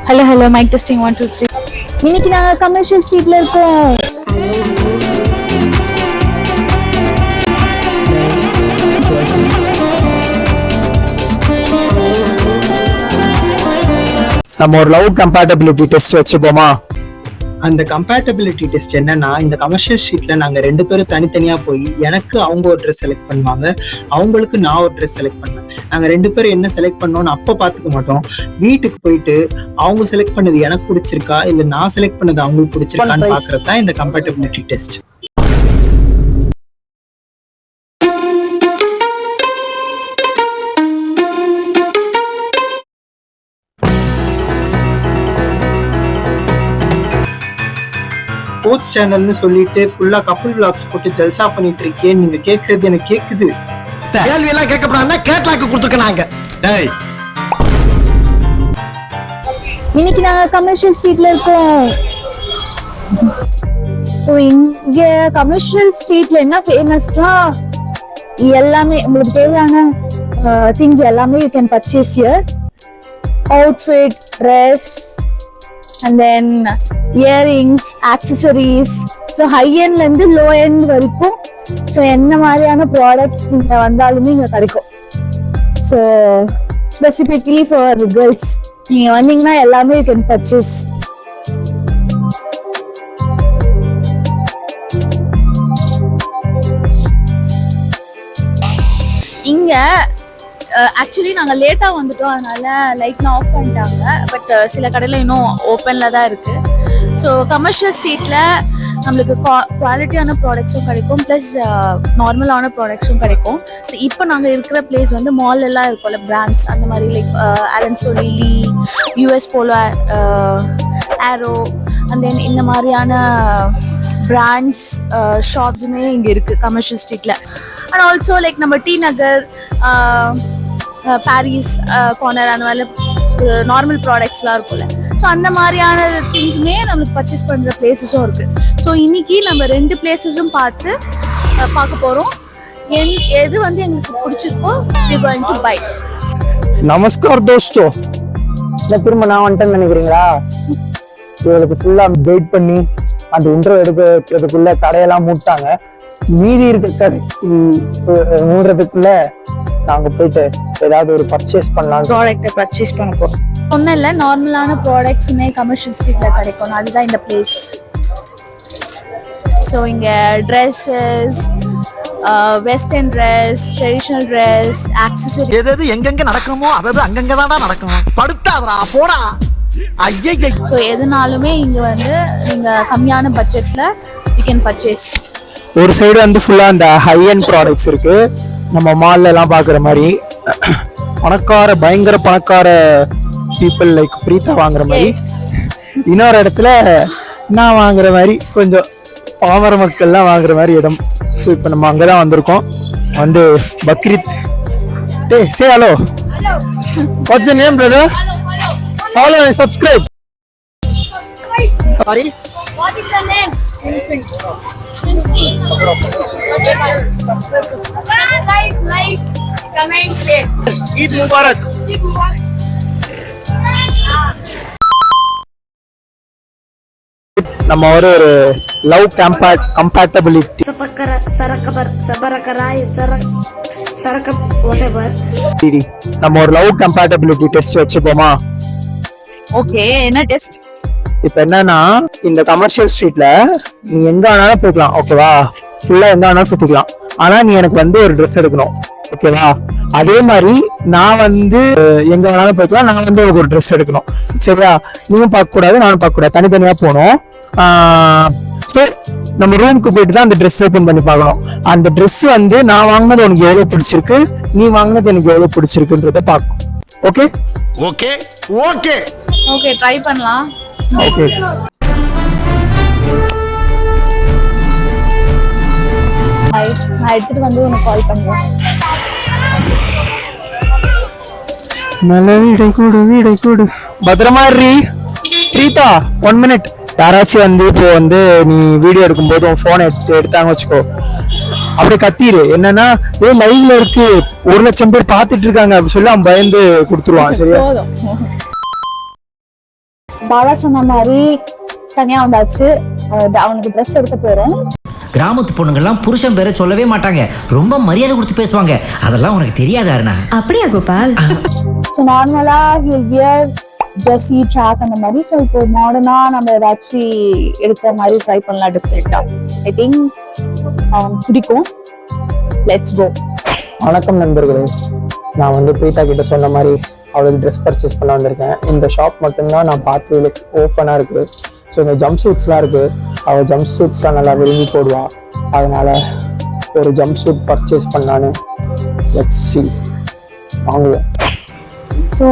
Hello mic testing 1 2 3. இன்னைக்கு நாங்க commercial ஸ்ட்ரீட்ல இருக்கோம். நம்ம ஒரு லவ் கம்பேட்டபிலிட்டி டெஸ்ட் வச்சுப்போமா? அந்த கம்பேட்டபிலிட்டி டெஸ்ட் என்னன்னா, இந்த கமர்ஷியல் ஸ்ட்ரீட்ல நாங்க 2 பேரும் தனித்தனியா போய் எனக்கு அவங்க ஒரு ட்ரெஸ் செலக்ட் பண்ணுவாங்க, அவங்களுக்கு நான் ஒரு ட்ரெஸ் செலக்ட் பண்ணுவேன். நாங்க 2 பேரும் என்ன செலக்ட் பண்ணோம்னு அப்ப பாத்துக்க மாட்டோம். வீட்டுக்கு போயிட்டு அவங்க செலக்ட் பண்ணது எனக்கு பிடிச்சிருக்கா இல்ல நான் செலக்ட் பண்ணது அவங்களுக்கு பிடிச்சிருக்கான்னு பாக்குறது தான் இந்த கம்பேட்டபிலிட்டி டெஸ்ட். ஸ்போர்ட்ஸ் சேனல்னு சொல்லிட்டு ஃபுல்லா கப்புள் விளாக்ஸ் போட்டு ஜல்சா பண்ணிட்டு இருக்கேன். நீங்க கேக்குறது எனக்கு கேக்குது. கேள்வி எல்லாம் கேட்கப்படாதுன்னா கேட்லாக்கு கொடுத்துருக்காங்க. டேய், இன்னைக்கு நாங்க கமர்ஷியல் ஸ்ட்ரீட்ல இருக்கோம். சோ இங்க கமர்ஷியல் ஸ்ட்ரீட்ல என்ன ஃபேமஸ்னா, எல்லாமே உங்களுக்கு தேவையான திங்ஸ் எல்லாமே you can purchase here. Outfit, dress, and then earrings, accessories. So high end ல இருந்து low end வரைக்கும் so என்ன மாதிரியான ப்ராடக்ட்ஸ் நீங்க வந்தாலுமே இங்க கிடைக்கும். So specifically for girls நீங்க வந்தீங்கன்னா எல்லாமே you can purchase. இங்க ஆக்சுவலி நாங்கள் லேட்டாக வந்துட்டோம், அதனால லைட்லாம் ஆஃப் பண்ணிட்டாங்க. பட் சில கடையில் இன்னும் ஓப்பனில் தான் இருக்குது. ஸோ கமர்ஷியல் ஸ்ட்ரீட்டில் நம்மளுக்கு குவாலிட்டியான ப்ராடக்ட்ஸும் கிடைக்கும், ப்ளஸ் நார்மலான ப்ராடக்ட்ஸும் கிடைக்கும். ஸோ இப்போ நாங்கள் இருக்கிற பிளேஸ் வந்து மால் எல்லாம் இருக்கும்ல, பிராண்ட்ஸ் அந்த மாதிரி like Allen Solly, Lee, US Polo, Arrow, and then இந்த மாதிரியான பிராண்ட்ஸ் ஷாப்ஸுமே இங்கே இருக்குது கமர்ஷியல் ஸ்ட்ரீட்டில். அண்ட் ஆல்சோ லைக் நம்ம டி நகர், பாரிஸ் கார்னர் அந்த மாதிரி நார்மல் ப்ராடக்ட்ஸ்லாம் இருக்கும்ல, ஸோ அந்த மாதிரியான திங்ஸுமே நம்மளுக்கு பர்ச்சேஸ் பண்ணுற பிளேஸஸும் இருக்குது. ஸோ இன்னைக்கு நம்ம 2 பிளேஸஸும் பார்க்க போகிறோம். எது வந்து எங்களுக்கு பிடிச்சிருக்கோ we going to buy. நமஸ்கார் தோஸ்தோ. இல்லை திரும்ப நான் வந்துட்டேன்னு நினைக்கிறீங்களா? இவளுக்கு ஃபுல்லாக வெயிட் பண்ணி அந்த இன்ட்ரோ எடுக்கிறதுக்குள்ள கடையெல்லாம் மூட்டாங்க. மீதி இருக்க கடை மூடுறதுக்குள்ள நாங்க போயிட்டு ஏதாவது ஒரு பர்ச்சேஸ் பண்ணலாம், ப்ராடக்ட்டை பர்ச்சேஸ் பண்ண போறோம். ஒன்றும் இல்லை, நார்மலான ப்ராடக்ட்ஸுமே கமர்ஷியல் ஸ்ட்ரீட்ல கிடைக்கும், அதுதான் இந்த பிளேஸ். ஸோ இங்கே dresses, western dress, traditional dress, accessory, எது எங்கெங்க நடக்கணுமோ அதாவது அங்கங்க தான்டா நடக்கணும். படுத்தாதடா போடா. ஐயே, ஸோ எதுனாலுமே இங்கே வந்து நீங்கள் கம்மியான பட்ஜெட்டில் யூ கேன் பர்ச்சேஸ். ஒரு சைடு வந்து ஃபுல்லா அந்த ஹை அண்ட் ப்ராடக்ட்ஸ் இருக்கு, நம்ம மால்ல எல்லாம் பாக்குற மாதிரி. பயங்கர பணக்கார பீப்புள் லைக் பிரீதா வாங்குற மாதிரி. இன்னொரு இடத்துல நான் வாங்குற மாதிரி கொஞ்சம் பாமர மக்கள்லாம் வாங்குற மாதிரி இடம். ஸோ இப்போ நம்ம அங்கதான் வந்திருக்கோம். வந்து பக்ரீத். டேய் சே hello. What's your name brother? Follow and subscribe. Sorry, what is your name? Like, comment, share. Eid Mubarak. நம்ம ஒரு லவ் கம்பேட்டபிலிட்டி நம்ம ஒரு லவ் கம்பேட்டபிலிட்டி டெஸ்ட் வச்சுப்போமா? ஓகே, என்ன டெஸ்ட்? இப்ப என்னன்னா, இந்த கமர்ஷியல் ஸ்ட்ரீட்ல நீ எங்க வேணாலும் போய்க்கலாம், ஓகேவா? ஃபுல்லா எங்க வேணாலும் சுத்திக்கலாம். ஆனா நீ எனக்கு வந்து ஒரு ட்ரெஸ் எடுக்கணும், ஓகேவா? அதே மாதிரி நான் வந்து எங்க வேணாலும் போய்க்கலாம், நான் வந்து ஒரு ட்ரெஸ் எடுக்கணும், சரியா? நீயும் பார்க்க கூடாது, நானும் பார்க்க கூடாது, தனித்தனியா போனோம். நம்ம ரூமுக்கு போயிட்டு தான் அந்த ட்ரெஸ் ஓபன் பண்ணி பார்க்கணும். அந்த ட்ரெஸ் வந்து நான் வாங்கினது உனக்கு எவ்வளவு பிடிச்சிருக்கு, நீ வாங்கினது எனக்கு எவ்வளவு பிடிச்சிருக்குன்றத பார்க்கணும். Okay okay okay okay, try பண்ணலாம். ஓகே, நான் எடுத்துட்டு வந்து உனக்கு கால் பண்ணுவேன். நல்ல வீடை கூடு பத்திரமா இரு. பிரீதா 1 minute. யாராச்சும் வந்து இப்போ வந்து நீ வீடியோ எடுக்கும் போது உன் போனை எடுத்தாங்க வச்சுக்கோ, அப்படியே கத்திரு. என்னன்னா லைவ்ல இருக்கு, 1 லட்சம் பேர் பாத்துட்டு இருக்காங்க அப்படி சொல்லி அவன் பயந்து கொடுத்துருவான், சரியா? பாலா சொன்ன மாதிரி தனியா வந்தாச்சு. அவனுக்கு ட்ரெஸ் எடுக்க போறோம். கிராமத்து பொண்ணுங்கள்லாம் புருஷன் பேரை சொல்லவே மாட்டாங்க, ரொம்ப மரியாதை கொடுத்து பேசுவாங்க. அதெல்லாம் உனக்கு தெரியாது அருணா. அப்படியா கோபால்? ஸோ நார்மலா ஹில் வியர் ஜெர்சி ட்ராக் அந்த மாதிரி. ஸோ இப்போ மாடர்னா நம்ம ஏதாச்சும் எடுக்கிற மாதிரி ட்ரை பண்ணலாம் டிஃப்ரெண்டா. ஐ திங்க் பிடிக்கும். Let's go. வணக்கம் நண்பர்களே, நான் வந்து பிரீதா கிட்ட சொன்ன மாதிரி அவளுக்கு ட்ரெஸ் பர்ச்சேஸ் பண்ண வந்திருக்கேன். இந்த ஷாப் மட்டும்தான் நான் பார்த்து ஓப்பனாக இருக்குது. ஸோ இந்த ஜம்ப் சூட்ஸ்லாம் இருக்குது. அவள் ஜம்ப் சூட்ஸ்லாம் நல்லா விரும்பி போடுவா. அதனால் ஒரு ஜம்ப் சூட் பர்ச்சேஸ் பண்ணான்னு லெட்ஸ் see வாங்குவோம். ஸோ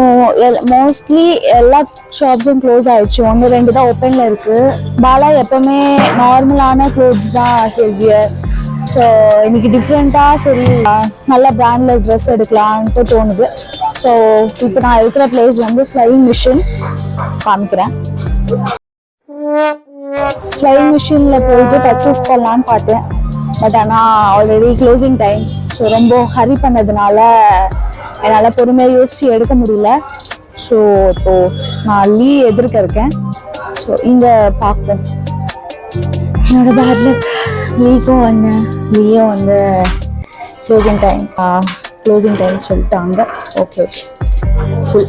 மோஸ்ட்லி எல்லா ஷாப்ஸும் க்ளோஸ் ஆயிடுச்சு. 1-2 தான் ஓப்பனில் இருக்கு. பாலா எப்பவுமே நார்மலான க்ளோத்ஸ் தான் ஹெவியர். ஸோ இன்னைக்கு டிஃப்ரெண்ட்டாக சரி நல்ல பிராண்டில் ட்ரெஸ் எடுக்கலான்ட்டு தோணுது. ஸோ இப்போ நான் இருக்கிற பிளேஸ் வந்து ஃப்ளையிங் மிஷின் காமிக்கிறேன். ஃப்ளையிங் மிஷினில் போயிட்டு பர்ச்சேஸ் பண்ணலான்னு பார்த்தேன். பட் ஆனால் ஆல்ரெடி க்ளோசிங் டைம். ஸோ ரொம்ப ஹரி பண்ணதுனால என்னால் பொறுமையாக யோசிச்சு எடுக்க முடியல. ஸோ இப்போது நான் எதிர்க்க இருக்கேன். ஸோ இங்கே பார்ப்போம். என்னோட பேட் லக் லீக்கும் வந்து க்ளோசிங் டைம் சொல்லிட்டாங்க. Okay full.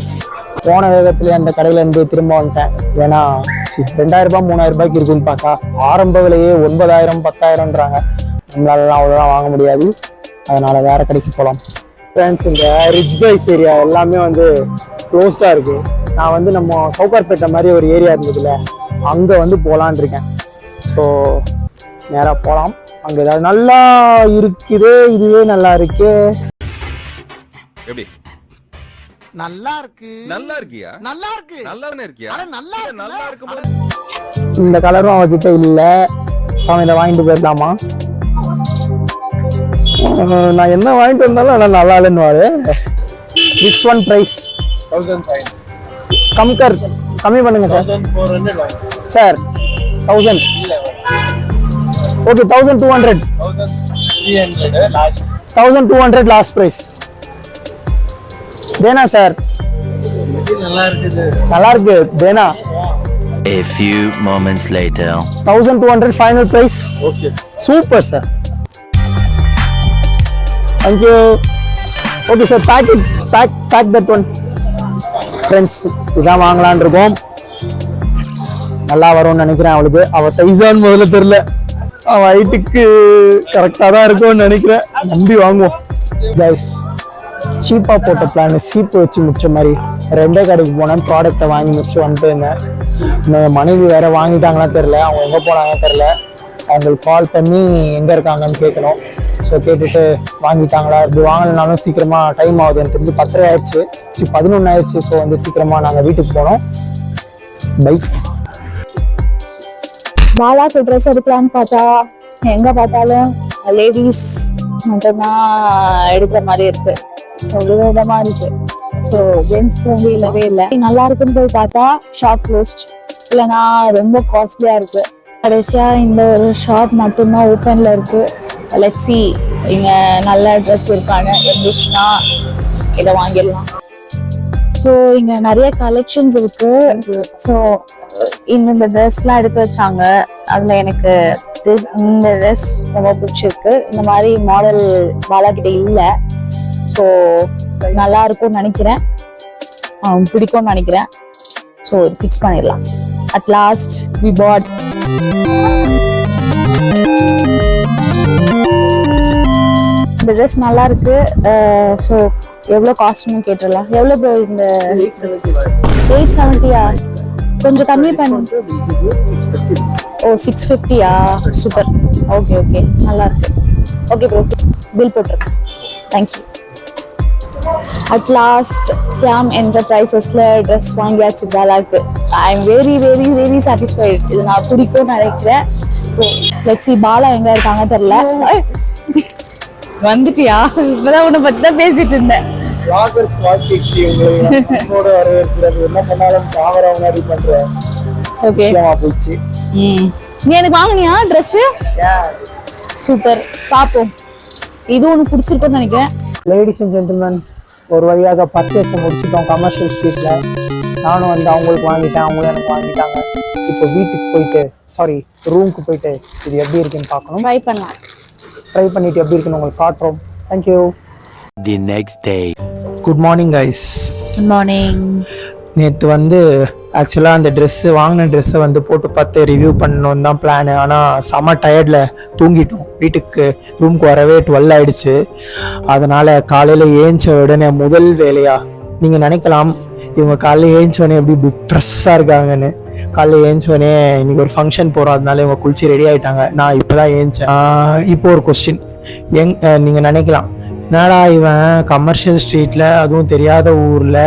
போன வேகத்துல அந்த கடையில இருந்து திரும்ப வந்துட்டேன். ஏன்னா 2000 ரூபாய் 3000 ரூபாய்க்கு இருக்குன்னு பார்த்தா ஆரம்ப விலையே 9000 10,000ன்றாங்க. நம்மளாலலாம் அவ்வளோதான் வாங்க முடியாது. அதனால வேற கடைக்கு போகலாம். ஃப்ரெண்ட்ஸ், இந்த ரிச் கைஸ் ஏரியா எல்லாமே வந்து க்ளோஸ்டாக இருக்கு. நான் வந்து நம்ம சவுகார்பேட்டை மாதிரி ஒரு ஏரியா இருந்ததுல அங்கே வந்து போகலான் இருக்கேன். ஸோ நேராக போகலாம். அங்கே ஏதாவது நல்லா இருக்குது. இதுவே நல்லா இருக்கு. எப்படி நல்லா இருக்கு. நல்லா இருக்கியா? நல்லா இருக்கு. நல்லாவே இருக்கியா? அட நல்லா இருக்கு. நல்லா இருக்கும்போது இந்த கலரும் அவகிட்ட இல்லை. சாமி இதை வாங்கிட்டு போயிடலாமா? நான் என்ன வாங்கிட்டு வந்தாலும் ஆனால் நல்லா இல்லைன்னு. This one price 1500. கம்மி பண்ணுங்க sir. 1400 sir 1000. Okay 1200. 1300 last. 1200 last price. தேனா சார். நல்லா இருக்குது. நல்லா இருக்கு தேனா. A few moments later. 1200 final price. Okay super sir. Thank you. Okay sir, pack that one. Friends, இதான் வாங்கலான் இருக்கோம். நல்லா வரும்னு நினைக்கிறேன். அவள் சைஸான்னு முதல்ல தெரியல. அவள் ஹைட்டுக்கு கரெக்டாக தான் இருக்கும்னு நினைக்கிறேன். நம்பி வாங்குவோம். கைஸ், சீப்பாக போட்ட பிளான் சீப்பு வச்சு முடிச்ச மாதிரி 2 கடைக்கு போனேன். ப்ராடக்டை வாங்கி முடிச்சு வந்துட்டு இருந்தேன். என் மனைவி வேற வாங்கிட்டாங்களா தெரில. அவங்க எங்கே போனாங்கன்னு தெரில. அவங்களுக்கு கால் பண்ணி எங்கே இருக்காங்கன்னு கேட்கணும். ஸோ கேட்டுட்டு வாங்கிட்டாங்களா, இப்படி வாங்கலைனாலும் சீக்கிரமாக டைம் ஆகுது. எனக்கு தெரிஞ்சு 10:30 ஆயிடுச்சு. 11 ஆயிடுச்சு. ஸோ வந்து சீக்கிரமாக நாங்கள் வீட்டுக்கு போனோம். பைக் பாலாக்கு ட்ரெஸ் எடுக்கலான்னு பார்த்தா எங்கே பார்த்தாலும் லேடிஸ் மட்டும்தான் எடுக்கிற மாதிரி இருக்கு. ஸோ விதவிதமாக இருக்கு. ஸோ ஜென்ஸ்க்கு வந்து இல்லவே இல்லை. நல்லா இருக்குன்னு போய் பார்த்தா ஷாப் க்ளோஸ்ட். இல்லைன்னா ரொம்ப காஸ்ட்லியாக இருக்கு. கடைசியாக இந்த ஒரு ஷாப் மட்டும்தான் ஓப்பனில் இருக்கு. லெட்ஸ் see இங்கே நல்ல ட்ரெஸ் இருக்கான்னு இருந்துச்சுன்னா இதை வாங்கிடலாம். ஸோ இங்கே நிறைய கலெக்ஷன்ஸ் இருக்கு. ஸோ இந்த ட்ரெஸ்லாம் எடுத்து வச்சாங்க. அதில் எனக்கு இந்த ட்ரெஸ் ரொம்ப பிடிச்சிருக்கு. இந்த மாதிரி மாடல் பாலா கிட்ட இல்லை. ஸோ நல்லா இருக்கும்னு நினைக்கிறேன். பிடிக்கும்னு நினைக்கிறேன். ஸோ இது ஃபிக்ஸ் பண்ணிடலாம். At last we bought. இந்த ட்ரெஸ் நல்லா இருக்கு. ஸோ எவ்வளோ காஸ்ட்னு கேட்டுடலாம். எவ்வளோ ப்ரோ இந்த 870யா? கொஞ்சம் கம்மி பண்ணு. ஓ 650யா? சூப்பர். ஓகே ஓகே, நல்லா இருக்கு. ஓகே ப்ரோ, பில் போட்டிருக்கேன். தேங்க்யூ. அட் லாஸ்ட் சியாம் என்டர்பிரைசஸ்ல ட்ரெஸ் வாங்கியாச்சு பாலாக்கு. I am very very very satisfied. இது நான் பிடிக்கும்னு நினைக்கிறேன். லெட்ஸ் see பாலா எங்க இருக்காங்க தெரியல. வந்துட்டியா? இப்பதான் உன்னை பத்தி தான் பேசிட்டு இருந்தேன். என்ன பண்ணாலும் காவரா மாதிரி பண்றேன். ஓகே போச்சு. நீ எனக்கு வாங்கினியா ட்ரெஸ்? சூப்பர். பாப்போம். இது உனக்கு பிடிச்சிருக்கும்னு நினைக்கிறேன். லேடிஸ் அண்ட் ஜென்டில்மேன், ஒரு வழியாக பர்ச்சேஸை முடிச்சிட்டோம் கமர்ஷியல் ஸ்ட்ரீட்ல. நானும் வந்து அவங்களுக்கு வாங்கிட்டேன், அவங்களும் எனக்கு வாங்கிட்டாங்க. இப்போ வீட்டுக்கு போயிட்டு ரூமுக்கு போயிட்டு இது எப்படி இருக்குன்னு பார்க்கணும். ட்ரை பண்ணலாம். ட்ரை பண்ணிட்டு எப்படி இருக்குன்னு உங்களுக்கு காட்டுறோம். Thank you. The next day. Good morning guys. Good morning. நேற்று வந்து ஆக்சுவலாக அந்த வாங்கின ட்ரெஸ்ஸை வந்து போட்டு பார்த்து ரிவ்யூ பண்ணணும் தான் பிளானு. ஆனால் செம்ம டயர்டில் தூங்கிட்டோம். வீட்டுக்கு ரூமுக்கு வரவே 12 ஆயிடுச்சு. அதனால் காலையில் ஏஞ்ச உடனே முதல் வேலையாக நீங்கள் நினைக்கலாம் இவங்க காலையில் ஏஞ்சோடனே எப்படி டிப்ரெஸ்ஸாக இருக்காங்கன்னு. காலையில் ஏஞ்சோடனே இன்னைக்கு ஒரு ஃபங்க்ஷன் போகிறோம், அதனால இவங்க குளிச்சு ரெடி ஆகிட்டாங்க. நான் இப்போ தான் ஏஞ்சேன். இப்போ ஒரு கொஸ்டின் நீங்கள் நினைக்கலாம், என்னடா இவன் கமர்ஷியல் ஸ்ட்ரீட்டில் அதுவும் தெரியாத ஊரில்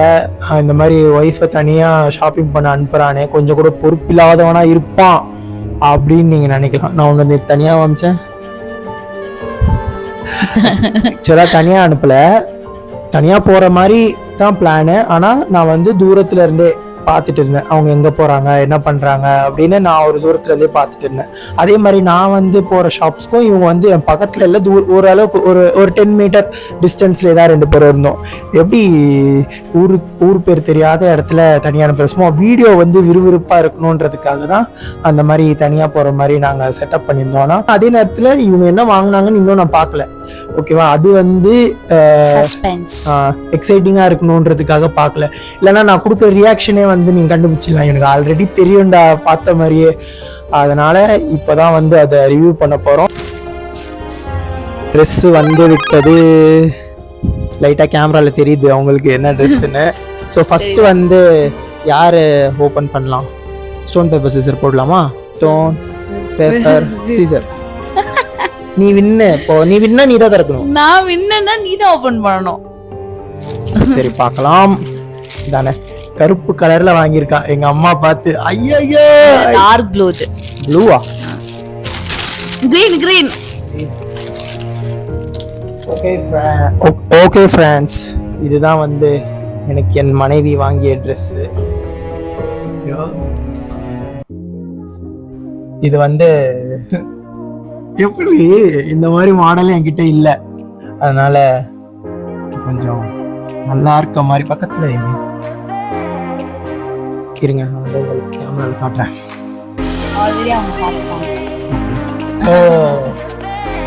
இந்த மாதிரி ஒய்ஃபை தனியாக ஷாப்பிங் பண்ண அனுப்புகிறானே, கொஞ்சம் கூட பொறுப்பில்லாதவனாக இருப்பான் அப்படின்னு நீங்கள் நினைக்கலாம். நான் உங்களை தனியாக அனுப்பிச்சேன். ஆக்சுவலாக தனியாக அனுப்பலை, தனியாக போகிற மாதிரி தான் பிளானு. ஆனால் நான் வந்து தூரத்துல இருந்தே பார்த்துட்டு இருந்தேன் அவங்க எங்கே போகிறாங்க என்ன பண்ணுறாங்க அப்படின்னு. நான் ஒரு தூரத்துலேருந்தே பார்த்துட்டு இருந்தேன். அதே மாதிரி நான் வந்து போகிற ஷாப்ஸ்க்கும் இவங்க வந்து என் பக்கத்தில் இல்லை, ஓரளவுக்கு ஒரு 10 மீட்டர் டிஸ்டன்ஸ்லேயே தான் 2 பேரும் இருந்தோம். எப்படி ஊர் பேர் தெரியாத இடத்துல தனியாக பேசுவோம். வீடியோ வந்து விறுவிறுப்பாக இருக்கணுன்றதுக்காக தான் அந்த மாதிரி தனியாக போகிற மாதிரி நாங்கள் செட்டப் பண்ணியிருந்தோம். ஆனால் அதே நேரத்தில் இவங்க என்ன வாங்கினாங்கன்னு இன்னும் நான் பார்க்கல. ஓகேவா, அது வந்து எக்ஸைட்டிங்கா இருக்கணும்ன்றதுக்காக பார்க்கல. இல்லைன்னா நான் கொடுக்குற ரியாக்ஷனே வந்து நீங்க கண்டுபிடிச்சிடலாம், எனக்கு ஆல்ரெடி தெரியும்டா பார்த்த மாதிரியே. அதனால இப்போதான் வந்து அதை ரிவ்யூ பண்ண போறோம். ட்ரெஸ் வந்து விட்டது, லைட்டா கேமரால தெரியுது அவங்களுக்கு என்ன ட்ரெஸ்ன்னு. ஸோ ஃபர்ஸ்ட் வந்து யாரு ஓபன் பண்ணலாம்? ஸ்டோன் பேப்பர் சீசர் போடலாமா? Stone paper Caesar. நீ வின்னா நீ தான் திறக்கணும். நான் வின்னா நீ தான் ஓபன் பண்ணணும். சரி பார்க்கலாம். தானே கருப்பு கலர்ல வாங்கியிருக்கா எங்க அம்மா பார்த்து. ஐயோ டார்க் ப்ளூ. ப்ளூவா? கிரீன். ஓகே ஃப்ரெண்ட்ஸ், இதுதான் வந்து எனக்கு என் மனைவி வாங்கிய ட்ரெஸ். இது வந்து எப்படி இந்த மாதிரி மாடல் என்கிட்ட இல்லை, அதனால கொஞ்சம் நல்லா இருக்க மாதிரி பக்கத்துல இருங்க, நான் வந்து உங்களுக்கு கேமரால காட்டுறேன். ஆல்ரெடி அவங்க பார்த்துட்டாங்க.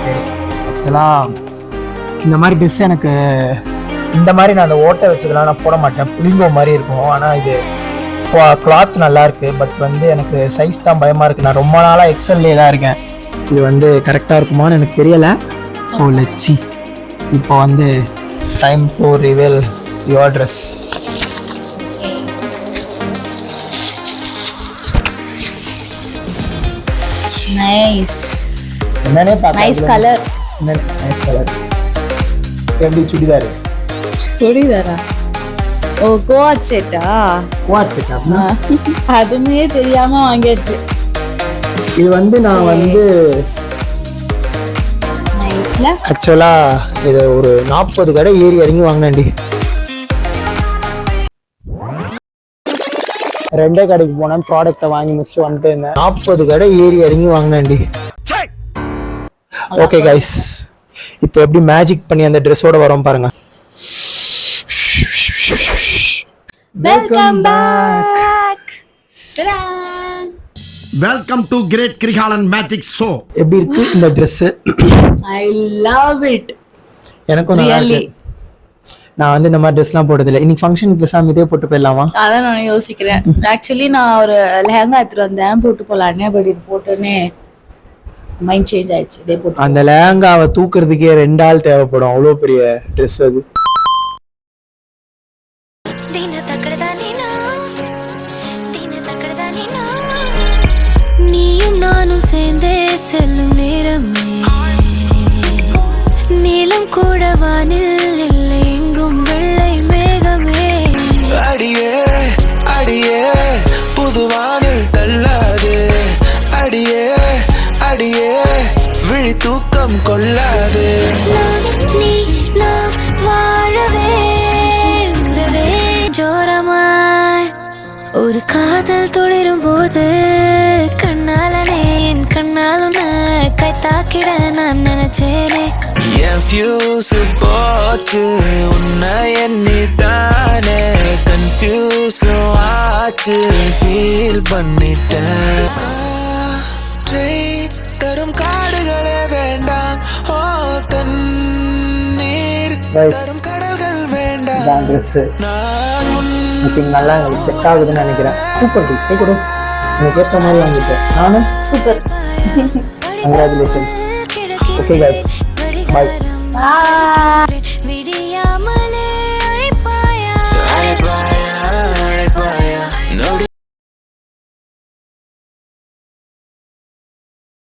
சரி, ஆக்சுவலா இந்த மாதிரி ட்ரெஸ் எனக்கு இந்த மாதிரி நான் அந்த ஓட்டை வச்சதெல்லாம் நான் போட மாட்டேன், புளிங்கோ மாதிரி இருக்கும். ஆனால் இது கிளாத் நல்லா இருக்கு, பட் வந்து எனக்கு சைஸ் தான் பயமா இருக்கு. நான் ரொம்ப நாளாக எக்ஸல்லே தான் இருக்கேன். இது வந்து கரெக்டாக இருக்குமான்னு எனக்கு தெரியல. So let's see. இப்போ வந்து time to reveal your dress. Nice. என்னன்னே பார்க்க நைஸ் கலர். Nice colour. எப்படி சுடிதாரா? ஓ, கோட் செட்டா? கோட் செட் அப்படின்னா அதுன்னே தெரியாம வாங்கியாச்சு. இது வந்து நான் வந்து நைஸ்ல ஆக்சுவலா இது ஒரு 40 கடை ஏறி இறங்கி வாங்கினேன்டி. 2 கடைக்கு போனேன், ப்ராடக்டை வாங்கி முடிச்சு வந்துட்டு இருந்தேன். 40 கடை ஏறி இறங்கி வாங்கினேன்டி. ஓகே கைஸ், இப்போ எப்படி மேஜிக் பண்ணி அந்த ட்ரெஸ்ஸோட வரோம் பாருங்க. Welcome back. Welcome to great Grikalan magic show. எப்படி இருக்கு இந்த Dress? I love it. எனக்கும் நல்லா இருக்கு. நான் வந்து இந்த மாதிரி ட்ரெஸ்லாம் போட்டதில்லை. இன்னைக்கு ஃபங்க்ஷனுக்கு பேசாம இதே போட்டு போயிடலாமா? அதான் நான் யோசிக்கிறேன். ஆக்சுவலி நான் ஒரு லெஹங்கா எடுத்துட்டு வந்தேன், போட்டு போலானே. பட் இது போட்டோன்னே மைண்ட் சேஞ்ச் ஆயிடுச்சு. இதே போட்டு அந்த லெஹங்காவை தூக்குறதுக்கே 2 ஆள் தேவைப்படும், அவ்வளோ பெரிய ட்ரெஸ் அது. நீயும் நானும் சேர்ந்தே செல்லும் நேரமே, நீளம் கூட வானில் இல்லை எங்கும் வெள்ளை மேகமே. அடியே அடியே புதுவானில் தள்ளாது, அடியே அடியே விழி தூக்கம் கொள்ளாது. நீ நாம் வாழவே உறவே ஜோரமாய் ஒரு காதல் துளிரும் போது கண்ணாலனே என் கண்ணாலும் கை தாக்கிட நான் நினைச்சேனே. என் ஃபியூஸ் போச்சு உன்னை எண்ணித்தானே கன்ஃபியூஸும் ஆச்சு ஃபீல் பண்ணிட்டேன் தரும் காடுகளே வேண்டாம் ஓ தண்ணீர் தரும் கடல்கள் வேண்டாம் இதான் ட்ரெஸ்ஸு நல்லா எங்களுக்கு செட் ஆகுதுன்னு நினைக்கிறேன். சூப்பர் டி கை கொடு, எனக்கு ஏற்ற மாதிரி வாங்கிட்டேன் நானும். Super. Congratulations. Okay guys, bye. விடியாமலே அழைப்பாயா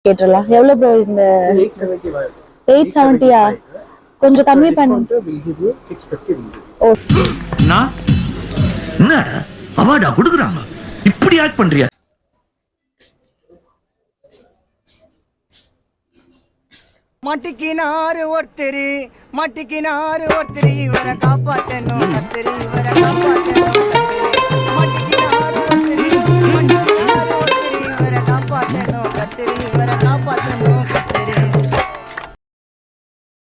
கேட்டுடலாம். எவ்வளோ ப்ரோ இந்த 870யா? கொஞ்சம் கம்மி பண்ணு. என்ன அவார்டா கொடுக்குறாங்க, இப்படி ஆக்ட் பண்றியா? மாட்டிக்கினாரு ஒருத்தரு இவரை காப்பாத்தணும் கத்தரு இவரை காப்பாத்தணும் மாட்டிக்கினாரு ஒருத்தரு இவரை காப்பாத்தணும் கத்தரு இவரை